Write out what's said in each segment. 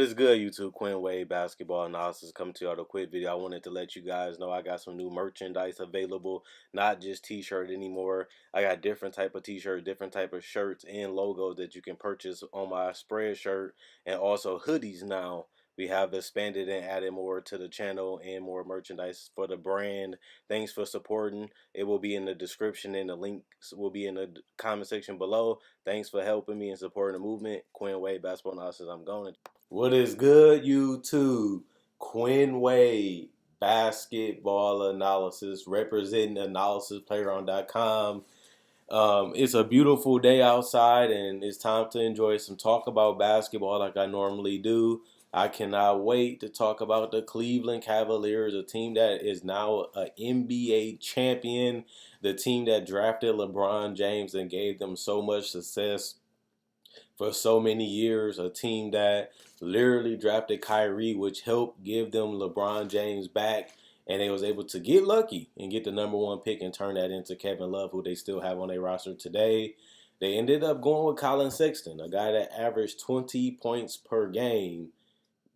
is good, YouTube? Quinn Wade Basketball Analysis coming to you with a quick video. I wanted to let you guys know I got some new merchandise available, not just t-shirt anymore. I got different type of t-shirt, different type of shirts and logos that you can purchase on my spread shirt, and also hoodies now. We have expanded and added more to the channel and more merchandise for the brand. Thanks for supporting. It will be in the description and the links will be in the comment section below. Thanks for helping me and supporting the movement. Quinn Wade Basketball Analysis. I'm going. What is good, YouTube? Quinn Wade Basketball Analysis, representing analysisplayground.com. It's a beautiful day outside, and it's time to enjoy some talk about basketball like I normally do. I cannot wait to talk about the Cleveland Cavaliers, a team that is now an NBA champion, the team that drafted LeBron James and gave them so much success for so many years, a team that literally drafted Kyrie, which helped give them LeBron James back, and they was able to get lucky and get the #1 pick and turn that into Kevin Love, who they still have on their roster today. They ended up going with Colin Sexton, a guy that averaged 20 points per game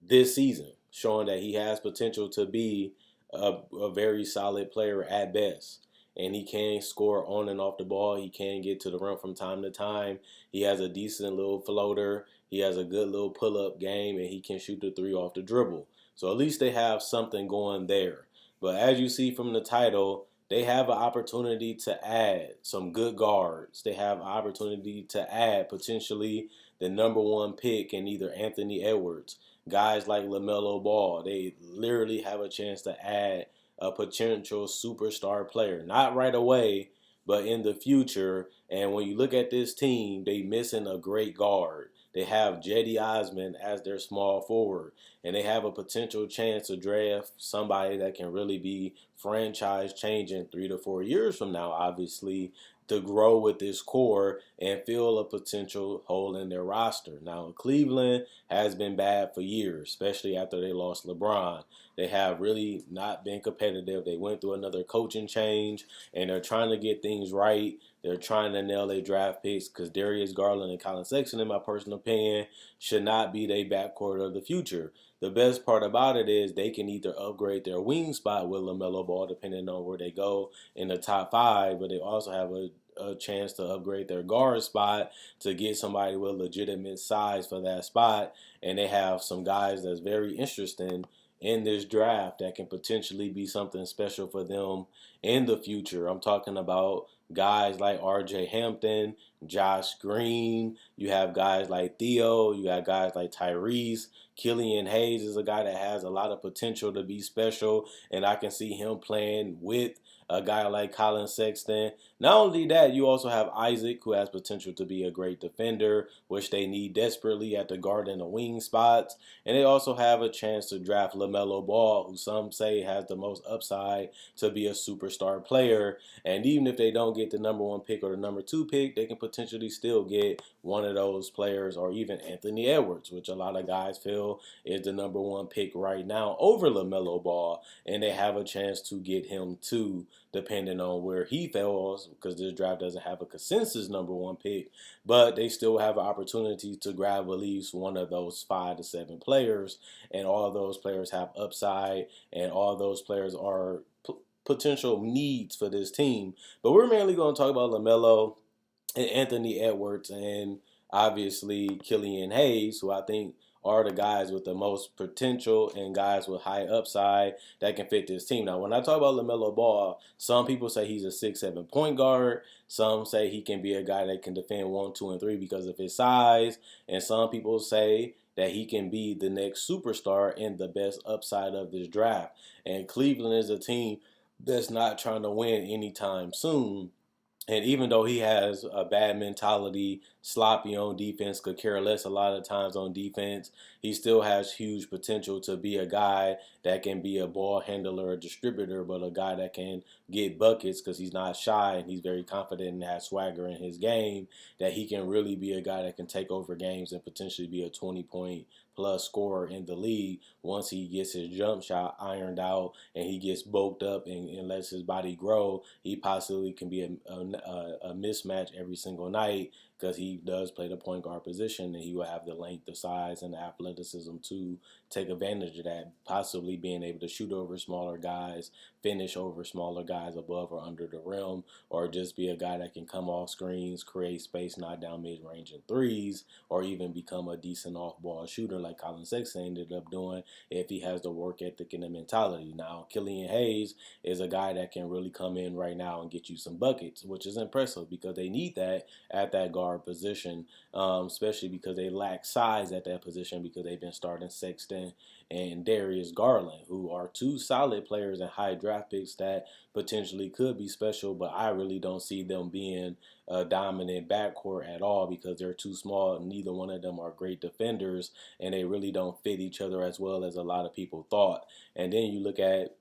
this season, showing that he has potential to be a very solid player at best. And he can score on and off the ball. He can get to the rim from time to time. He has a decent little floater. He has a good little pull-up game, and he can shoot the three off the dribble. So at least they have something going there. But as you see from the title, they have an opportunity to add some good guards. They have an opportunity to add potentially the #1 pick in either Anthony Edwards, guys like Lamelo Ball. They literally have a chance to add a potential superstar player. Not right away, but in the future. And when you look at this team, they missing a great guard. They have Cedi Osman as their small forward, and they have a potential chance to draft somebody that can really be franchise changing 3 to 4 years from now, obviously, to grow with this core and fill a potential hole in their roster. Now, Cleveland has been bad for years, especially after they lost LeBron. They have really not been competitive. They went through another coaching change, and they're trying to get things right. They're trying to nail their draft picks because Darius Garland and Colin Sexton, in my personal opinion, should not be their backcourt of the future. The best part about it is they can either upgrade their wing spot with LaMelo Ball, depending on where they go in the top 5, but they also have a chance to upgrade their guard spot to get somebody with legitimate size for that spot. And they have some guys that's very interesting in this draft that can potentially be something special for them in the future. I'm talking about guys like RJ Hampton, Josh Green. You have guys like Theo. You got guys like Tyrese. Killian Hayes is a guy that has a lot of potential to be special, and I can see him playing with a guy like Colin Sexton. Not only that, you also have Isaac, who has potential to be a great defender, which they need desperately at the guard and the wing spots. And they also have a chance to draft LaMelo Ball, who some say has the most upside to be a superstar player. And even if they don't get the #1 pick or the #2 pick, they can potentially still get one of those players, or even Anthony Edwards, which a lot of guys feel is the #1 pick right now over LaMelo Ball. And they have a chance to get him too, depending on where he falls, because this draft doesn't have a consensus #1 pick, but they still have an opportunity to grab at least one of those 5 to 7 players, and all of those players have upside, and all those players are potential needs for this team. But we're mainly going to talk about LaMelo and Anthony Edwards, and obviously Killian Hayes, who I think are the guys with the most potential and guys with high upside that can fit this team. Now, when I talk about LaMelo Ball, some people say he's a 6'7" point guard. Some say he can be a guy that can defend 1, 2, and 3 because of his size. And some people say that he can be the next superstar and the best upside of this draft. And Cleveland is a team that's not trying to win anytime soon. And even though he has a bad mentality, sloppy on defense, could care less a lot of times on defense, he still has huge potential to be a guy that can be a ball handler, a distributor, but a guy that can get buckets because he's not shy and he's very confident and has swagger in his game, that he can really be a guy that can take over games and potentially be a 20-point plus scorer in the league once he gets his jump shot ironed out and he gets bulked up and lets his body grow. He possibly can be a mismatch every single night because he does play the point guard position, and he will have the length, the size, and the athleticism to take advantage of that, possibly being able to shoot over smaller guys, finish over smaller guys above or under the rim, or just be a guy that can come off screens, create space, knock down mid-range and threes, or even become a decent off-ball shooter like Colin Sexton ended up doing if he has the work ethic and the mentality. Now, Killian Hayes is a guy that can really come in right now and get you some buckets, which is impressive because they need that at that guard position, especially because they lack size at that position because they've been starting Sexton and Darius Garland, who are two solid players and high draft picks that potentially could be special, but I really don't see them being a dominant backcourt at all because they're too small. Neither one of them are great defenders, and they really don't fit each other as well as a lot of people thought. And then you look at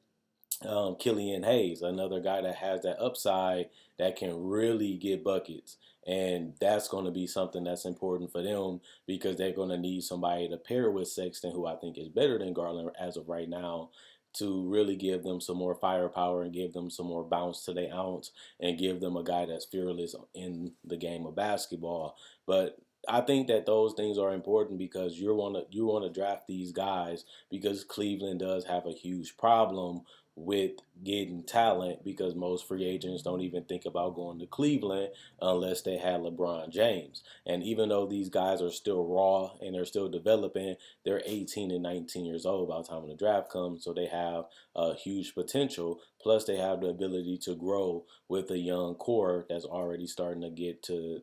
Killian Hayes, another guy that has that upside that can really get buckets. And that's going to be something that's important for them because they're going to need somebody to pair with Sexton, who I think is better than Garland as of right now, to really give them some more firepower and give them some more bounce to their ounce and give them a guy that's fearless in the game of basketball. But I think that those things are important because you want to draft these guys because Cleveland does have a huge problem with getting talent because most free agents don't even think about going to Cleveland unless they had LeBron James. And even though these guys are still raw and they're still developing, they're 18 and 19 years old by the time the draft comes, so they have a huge potential. Plus, they have the ability to grow with a young core that's already starting to get to,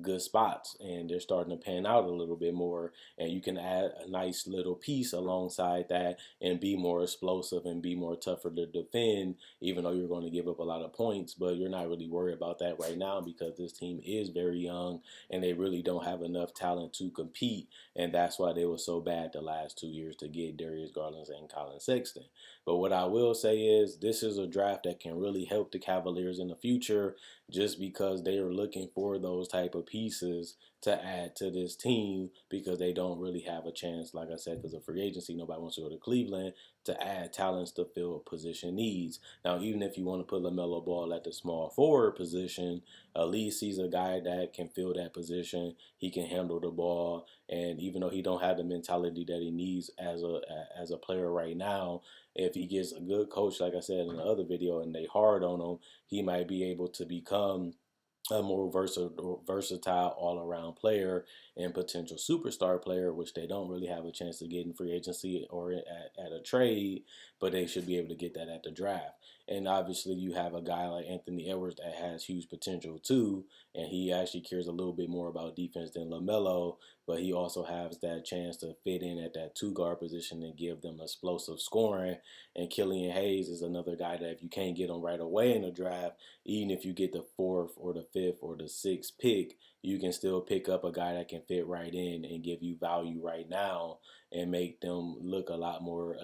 good spots and they're starting to pan out a little bit more, and you can add a nice little piece alongside that and be more explosive and be more tougher to defend, even though you're going to give up a lot of points. But you're not really worried about that right now because this team is very young and they really don't have enough talent to compete, and that's why they were so bad the last 2 years to get Darius Garland and Colin Sexton. But what I will say is this is a draft that can really help the Cavaliers in the future just because they are looking for those type of pieces to add to this team because they don't really have a chance, like I said, because of free agency. Nobody wants to go to Cleveland to add talents to fill position needs. Now, even if you want to put Lamelo Ball at the small forward position, at least he's a guy that can fill that position. He can handle the ball, and even though he don't have the mentality that he needs as a player right now, if he gets a good coach, like I said in the other video, and they hard on him, he might be able to become a more versatile all-around player and potential superstar player, which they don't really have a chance to get in free agency or at a trade, but they should be able to get that at the draft. And obviously you have a guy like Anthony Edwards that has huge potential too, and he actually cares a little bit more about defense than LaMelo, but he also has that chance to fit in at that two-guard position and give them explosive scoring. And Killian Hayes is another guy that if you can't get him right away in the draft, even if you get the fourth or the fifth or the sixth pick, you can still pick up a guy that can fit right in and give you value right now and make them look a lot more,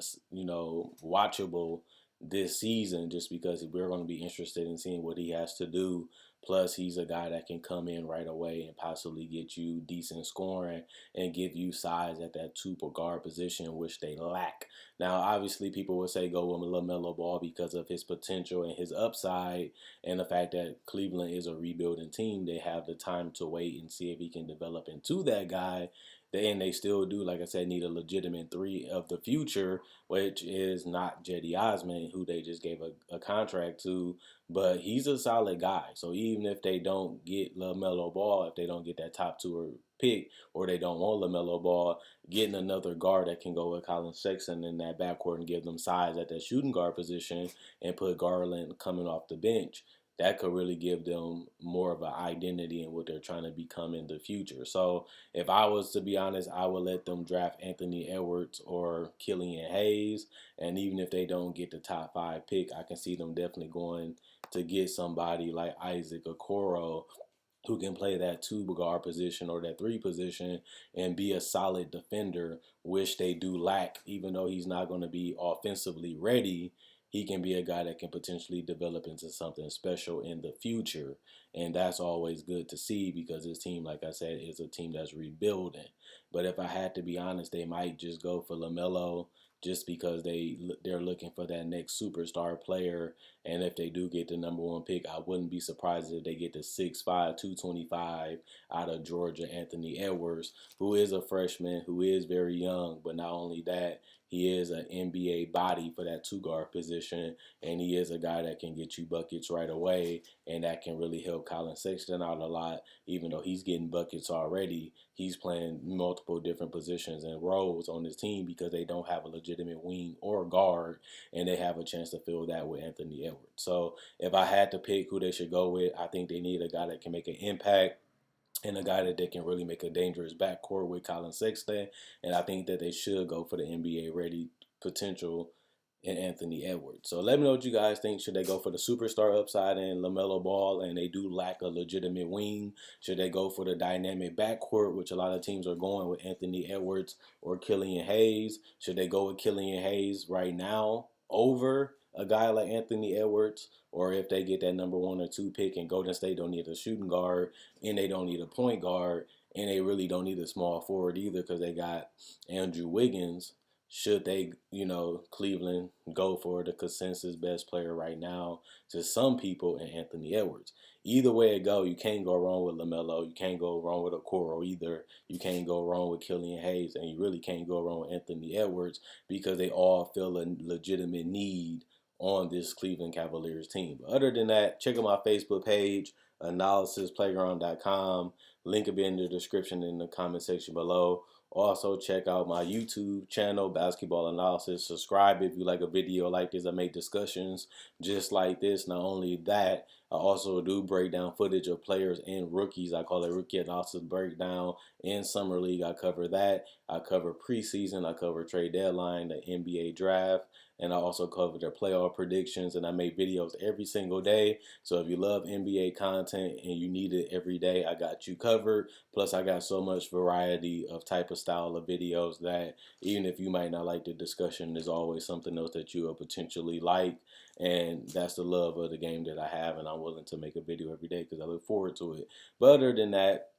watchable this season just because we're going to be interested in seeing what he has to do. Plus, he's a guy that can come in right away and possibly get you decent scoring and give you size at that two guard position, which they lack. Now, obviously, people would say go with LaMelo Ball because of his potential and his upside and the fact that Cleveland is a rebuilding team. They have the time to wait and see if he can develop into that guy. And they still do, like I said, need a legitimate three of the future, which is not Jetty Osman, who they just gave a contract to, but he's a solid guy. So even if they don't get LaMelo Ball, if they don't get that top two or pick, or they don't want LaMelo Ball, getting another guard that can go with Colin Sexton in that backcourt and give them size at that shooting guard position and put Garland coming off the bench, that could really give them more of an identity in what they're trying to become in the future. So if I was to be honest, I would let them draft Anthony Edwards or Killian Hayes. And even if they don't get the top 5 pick, I can see them definitely going to get somebody like Isaac Okoro who can play that two guard position or that three position and be a solid defender, which they do lack. Even though he's not going to be offensively ready, he can be a guy that can potentially develop into something special in the future. And that's always good to see because this team, like I said, is a team that's rebuilding. But if I had to be honest, they might just go for LaMelo just because they're looking for that next superstar player. And if they do get the number one pick, I wouldn't be surprised if they get the 6'5", 225 out of Georgia, Anthony Edwards, who is a freshman, who is very young. But not only that, he is an NBA body for that two guard position, and he is a guy that can get you buckets right away, and that can really help Colin Sexton out a lot. Even though he's getting buckets already, he's playing multiple different positions and roles on his team because they don't have a legitimate wing or guard, and they have a chance to fill that with Anthony Edwards. So if I had to pick who they should go with, I think they need a guy that can make an impact and a guy that they can really make a dangerous backcourt with Colin Sexton. And I think that they should go for the NBA ready potential in Anthony Edwards. So let me know what you guys think. Should they go for the superstar upside in Lamelo Ball, and they do lack a legitimate wing? Should they go for the dynamic backcourt, which a lot of teams are going with Anthony Edwards or Killian Hayes? Should they go with Killian Hayes right now over a guy like Anthony Edwards? Or if they get that number 1 or 2 pick and Golden State don't need a shooting guard and they don't need a point guard and they really don't need a small forward either because they got Andrew Wiggins, should they, Cleveland go for the consensus best player right now to some people in Anthony Edwards? Either way it go, you can't go wrong with LaMelo. You can't go wrong with Okoro either. You can't go wrong with Killian Hayes, and you really can't go wrong with Anthony Edwards because they all feel a legitimate need on this Cleveland Cavaliers team. But other than that, check out my Facebook page, analysisplayground.com. Link will be in the description in the comment section below. Also, check out my YouTube channel, Basketball Analysis. Subscribe if you like a video like this. I make discussions just like this. Not only that, I also do break down footage of players and rookies. I call it Rookie Analysis Breakdown. In Summer League, I cover that. I cover preseason. I cover trade deadline, the NBA draft. And I also cover their playoff predictions. And I make videos every single day. So if you love NBA content and you need it every day, I got you covered. Plus, I got so much variety of type of style of videos that even if you might not like the discussion, there's always something else that you will potentially like. And that's the love of the game that I have. And I'm willing to make a video every day because I look forward to it. But other than that,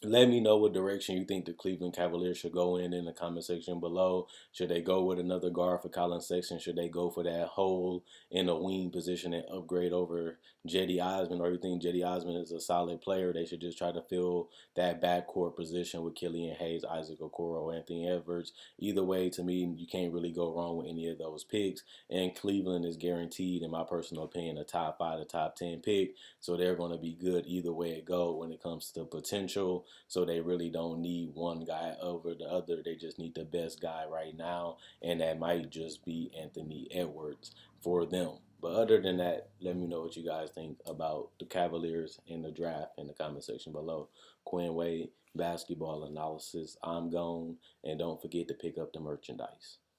let me know what direction you think the Cleveland Cavaliers should go in the comment section below. Should they go with another guard for Colin Sexton? Should they go for that hole in the wing position and upgrade over Cedi Osman? Or you think Cedi Osman is a solid player? They should just try to fill that backcourt position with Killian Hayes, Isaac Okoro, Anthony Edwards. Either way, to me, you can't really go wrong with any of those picks. And Cleveland is guaranteed, in my personal opinion, a top 5 to top 10 pick. So they're going to be good either way it goes when it comes to potential. So they really don't need one guy over the other. They just need the best guy right now, and that might just be Anthony Edwards for them. But other than that, let me know what you guys think about the Cavaliers in the draft in the comment section below. Quinn Wade, Basketball Analysis. I'm gone, and don't forget to pick up the merchandise.